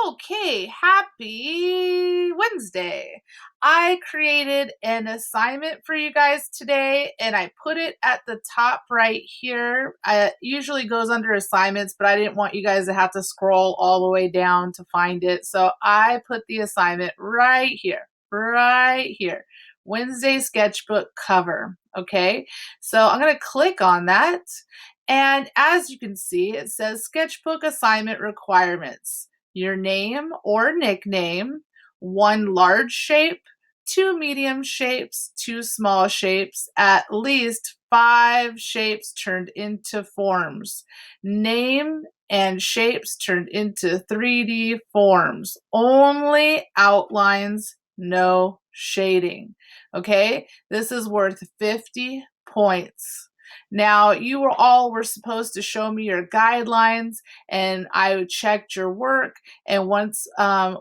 Okay, happy Wednesday. I created an assignment for you guys today and I put it at the top right here. It usually goes under assignments, but I didn't want you guys to have to scroll all the way down to find it. So I put the assignment right here, right here. Wednesday sketchbook cover. Okay, so I'm going to click on that. And as you can see, it says sketchbook assignment requirements: your name or nickname, one large shape, two medium shapes, two small shapes, at least five shapes turned into forms. Name and shapes turned into 3D forms. Only outlines, no shading. Okay, this is worth 50 points. Now, you all were supposed to show me your guidelines, and I checked your work. And once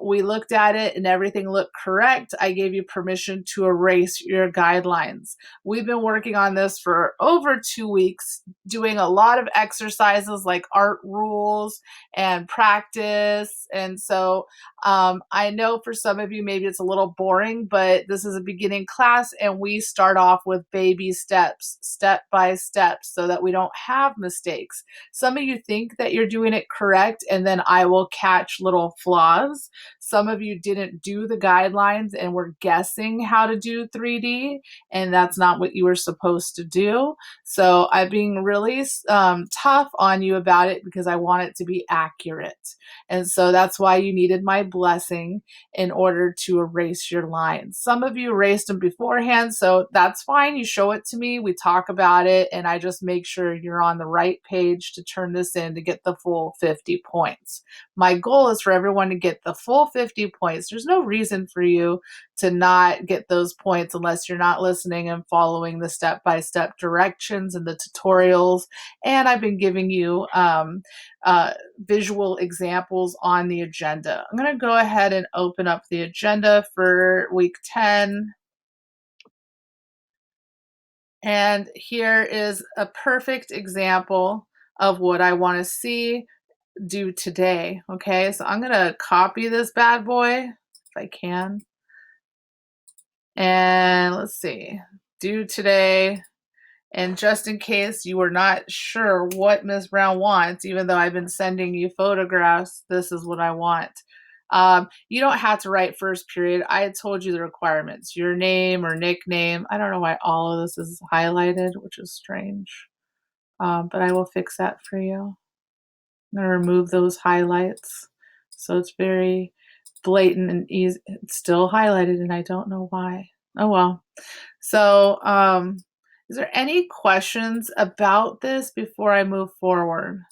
we looked at it and everything looked correct, I gave you permission to erase your guidelines. We've been working on this for over 2 weeks, doing a lot of exercises like art rules and practice. And so I know for some of you, maybe it's a little boring, but this is a beginning class and we start off with baby steps, step by step, so that we don't have mistakes. Some of you think that you're doing it correct and then I will catch little flaws. Some of you didn't do the guidelines and were guessing how to do 3D, and that's not what you were supposed to do. So I'm being really tough on you about it because I want it to be accurate. And so that's why you needed my blessing in order to erase your lines. Some of you erased them beforehand, so that's fine. You show it to me, we talk about it, and I just make sure you're on the right page to turn this in to get the full 50 points. My goal is for everyone to get the full 50 points. There's no reason for you to not get those points unless you're not listening and following the step-by-step directions and the tutorials. And I've been giving you visual examples on the agenda. I'm going to go ahead and open up the agenda for week 10. And here is a perfect example of what I want to see do today. Okay, so I'm going to copy this bad boy if I can. And let's see, do today. And just in case you were not sure what Ms. Brown wants, even though I've been sending you photographs, this is what I want. You don't have to write first period. I had told you the requirements, your name or nickname. I don't know why all of this is highlighted, which is strange, but I will fix that for you. I'm going to remove those highlights. So it's very blatant and easy. It's still highlighted and I don't know why. Oh well. So, is there any questions about this before I move forward?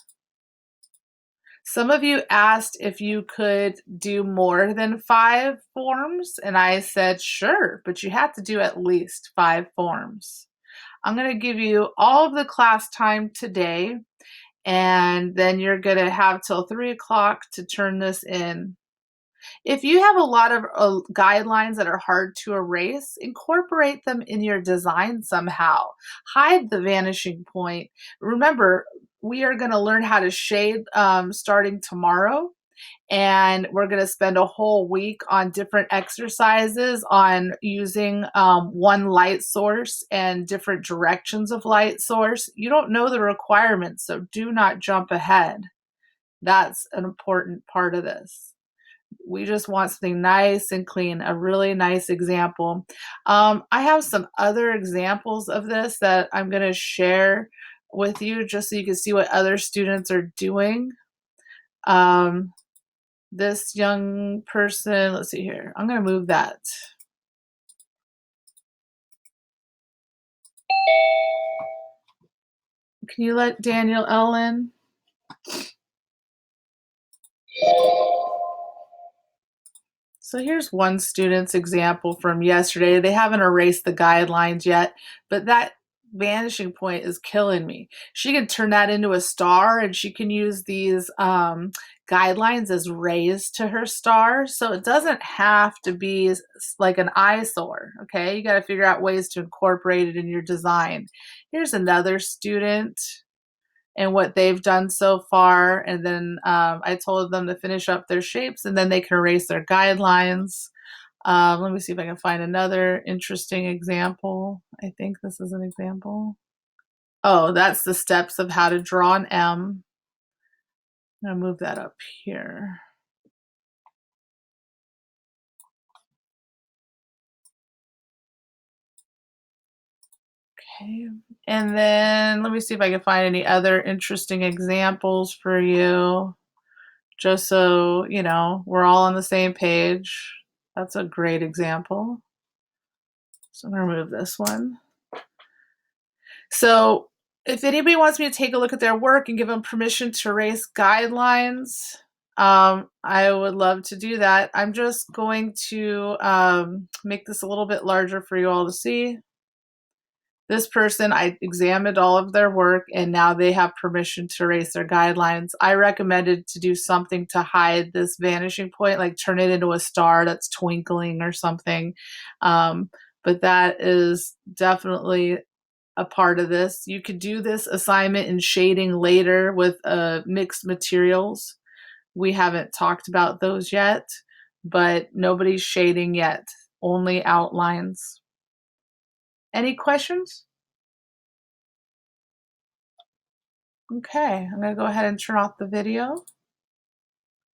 Some of you asked if you could do more than 5 forms, and I said, sure, but you have to do at least 5 forms. I'm going to give you all of the class time today, and then you're going to have till 3 o'clock to turn this in. If you have a lot of guidelines that are hard to erase, incorporate them in your design somehow. Hide the vanishing point. Remember, we are going to learn how to shade starting tomorrow. And we're going to spend a whole week on different exercises on using one light source and different directions of light source. You don't know the requirements, so do not jump ahead. That's an important part of this. We just want something nice and clean, a really nice example. I have some other examples of this that I'm going to share with you just so you can see what other students are doing. This young person, let's see here. I'm going to move that. Can you let Daniel L in? So here's one student's example from yesterday. They haven't erased the guidelines yet, but that vanishing point is killing me. She can turn that into a star, and she can use these guidelines as rays to her star. So it doesn't have to be like an eyesore, okay? You got to figure out ways to incorporate it in your design. Here's another student. and what they've done so far. And then I told them to finish up their shapes and then they can erase their guidelines. Let me see if I can find another interesting example. I think this is an example. Oh, that's the steps of how to draw an M. I'm going to move that up here. Okay, and then let me see if I can find any other interesting examples for you, just so you know we're all on the same page. That's a great example. So I'm gonna remove this one. So if anybody wants me to take a look at their work and give them permission to erase guidelines, I would love to do that. I'm just going to make this a little bit larger for you all to see. This person, I examined all of their work and now they have permission to erase their guidelines. I recommended to do something to hide this vanishing point, like turn it into a star that's twinkling or something. But that is definitely a part of this. You could do this assignment in shading later with mixed materials. We haven't talked about those yet, but nobody's shading yet, only outlines. Any questions? Okay, I'm gonna go ahead and turn off the video.